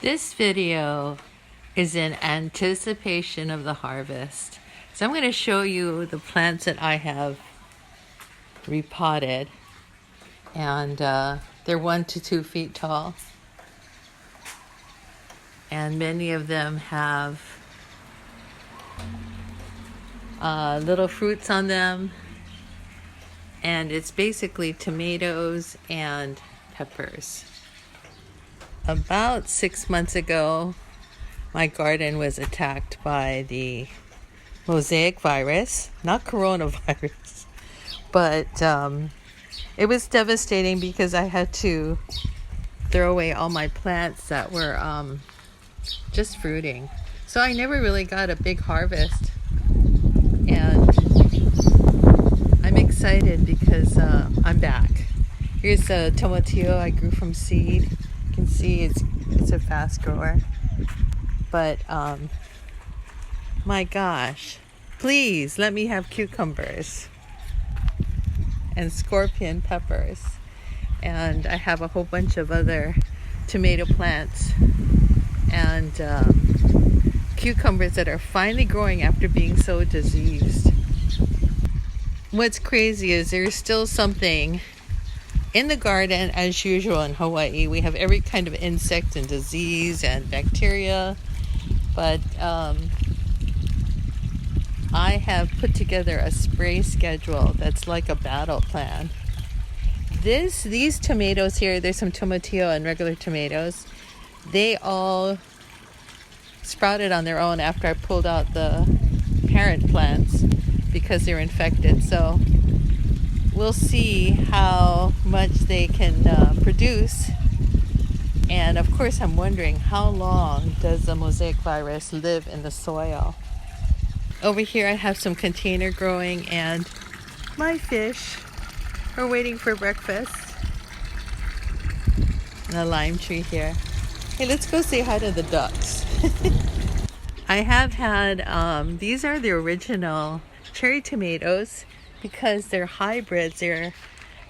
This video is in anticipation of the harvest. So I'm going to show you the plants that I have repotted, and they're 1 to 2 feet tall, and many of them have little fruits on them, and it's basically tomatoes and peppers. About 6 months ago, my garden was attacked by the mosaic virus, not coronavirus, but it was devastating because I had to throw away all my plants that were just fruiting. So I never really got a big harvest, and I'm excited because I'm back. Here's a tomatillo I grew from seed. You can see it's a fast grower, but my gosh, please let me have cucumbers and scorpion peppers, and I have a whole bunch of other tomato plants and cucumbers that are finally growing after being so diseased. What's crazy is there's still something in the garden. As usual in Hawaii, we have every kind of insect and disease and bacteria, but I have put together a spray schedule that's like a battle plan. These tomatoes here, there's some tomatillo and regular tomatoes. They all sprouted on their own after I pulled out the parent plants because they're infected. So we'll see how much they can produce. And of course, I'm wondering, how long does the mosaic virus live in the soil? Over here I have some container growing, and my fish are waiting for breakfast. And a lime tree here. Hey, let's go say hi to the ducks. I have had, these are the original cherry tomatoes because they're hybrids. They're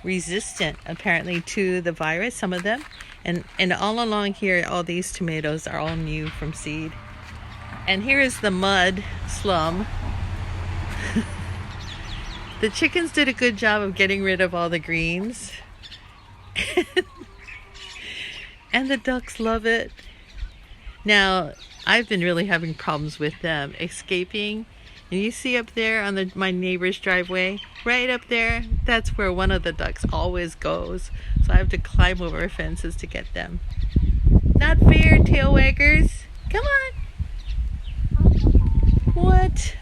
resistant apparently to the virus, some of them. And all along here, all these tomatoes are all new from seed. And here is the mud slum. The chickens did a good job of getting rid of all the greens. And the ducks love it. Now, I've been really having problems with them escaping. And you see up there on my neighbor's driveway, right up there, that's where one of the ducks always goes. So I have to climb over fences to get them. Not fair, tail waggers. Come on. What?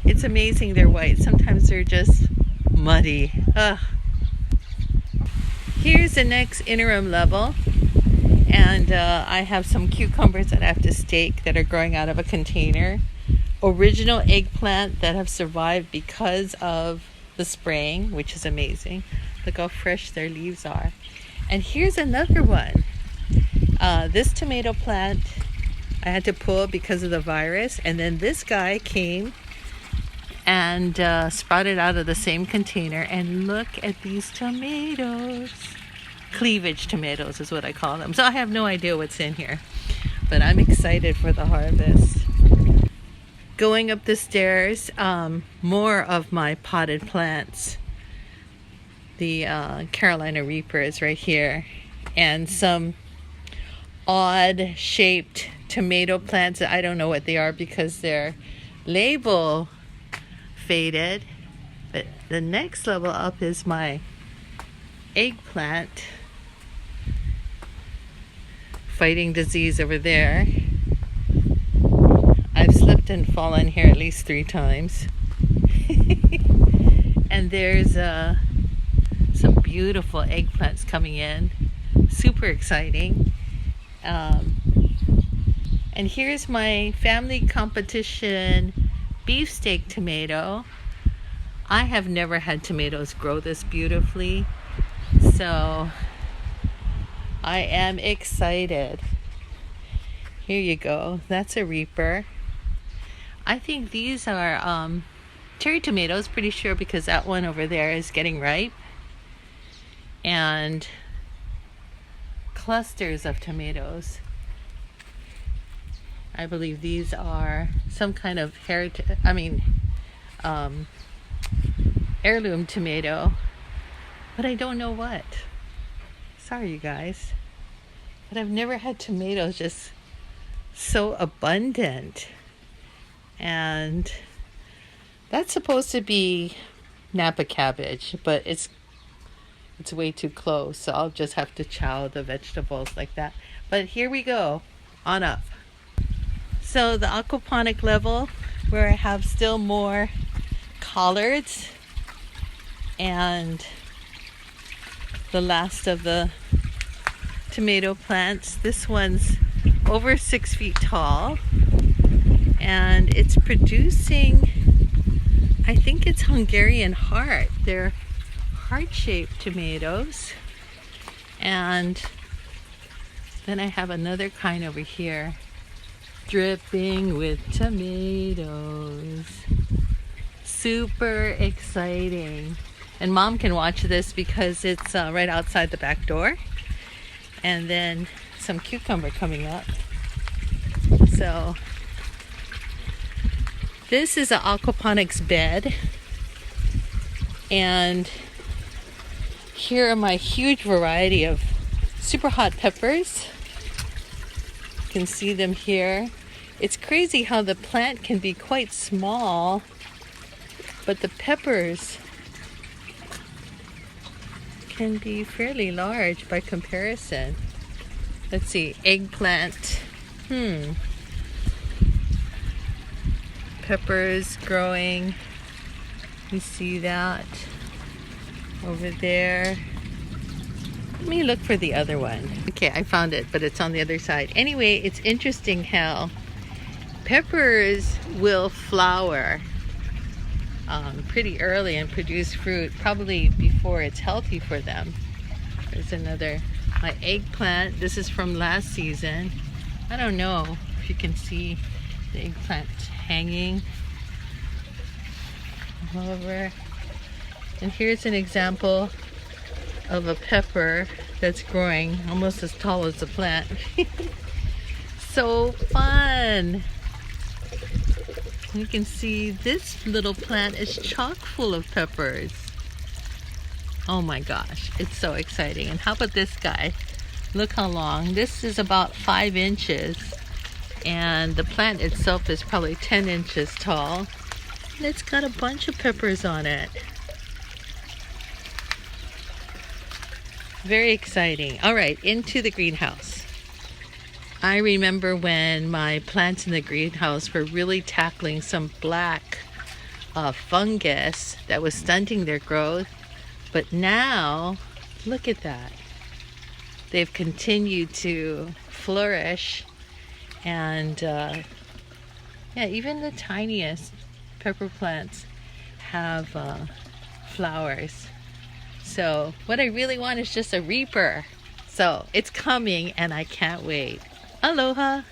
It's amazing they're white. Sometimes they're just muddy. Ugh. Here's the next interim level. And I have some cucumbers that I have to stake that are growing out of a container. Original eggplant that have survived because of the spraying, which is amazing. Look how fresh their leaves are. And here's another one. This tomato plant I had to pull because of the virus, and then this guy came and sprouted out of the same container. And look at these tomatoes. Cleavage tomatoes is what I call them. So I have no idea what's in here, but I'm excited for the harvest. Going up the stairs, more of my potted plants. The Carolina Reaper is right here, and some odd shaped tomato plants that I don't know what they are because their label faded. But the next level up is my eggplant fighting disease over there. I've slipped and fallen here at least 3 times. And there's some beautiful eggplants coming in. Super exciting. And here's my family competition beefsteak tomato. I have never had tomatoes grow this beautifully, so I am excited. Here you go. That's a Reaper. I think these are cherry tomatoes, pretty sure, because that one over there is getting ripe. And clusters of tomatoes. I believe these are some kind of heirloom tomato, but I don't know what. Sorry, you guys, but I've never had tomatoes just so abundant. And that's supposed to be Napa cabbage, but it's way too close, so I'll just have to chow the vegetables like that. But here we go, on up. So the aquaponic level, where I have still more collards and the last of the tomato plants. This one's over 6 feet tall, and it's producing, I think it's Hungarian heart. They're heart-shaped tomatoes. And then I have another kind over here, dripping with tomatoes. Super exciting. And Mom can watch this because it's right outside the back door. And then some cucumber coming up. So this is an aquaponics bed, and here are my huge variety of super hot peppers. You can see them here. It's crazy how the plant can be quite small, but the peppers can be fairly large by comparison. Let's see, eggplant. Peppers growing. You see that over there. Let me look for the other one. Okay, I found it, but it's on the other side. Anyway, it's interesting how peppers will flower pretty early and produce fruit, probably before it's healthy for them. There's another, my eggplant. This is from last season. I don't know if you can see the eggplant hanging over. And here's an example of a pepper that's growing almost as tall as the plant. So fun! You can see this little plant is chock full of peppers. Oh my gosh, it's so exciting. And how about this guy? Look how long. This is about 5 inches, and the plant itself is probably 10 inches tall. And it's got a bunch of peppers on it. Very exciting. All right, into the greenhouse. I remember when my plants in the greenhouse were really tackling some black fungus that was stunting their growth. But now, look at that. They've continued to flourish. And yeah, even the tiniest pepper plants have flowers. So what I really want is just a reaper. So it's coming and I can't wait. Aloha!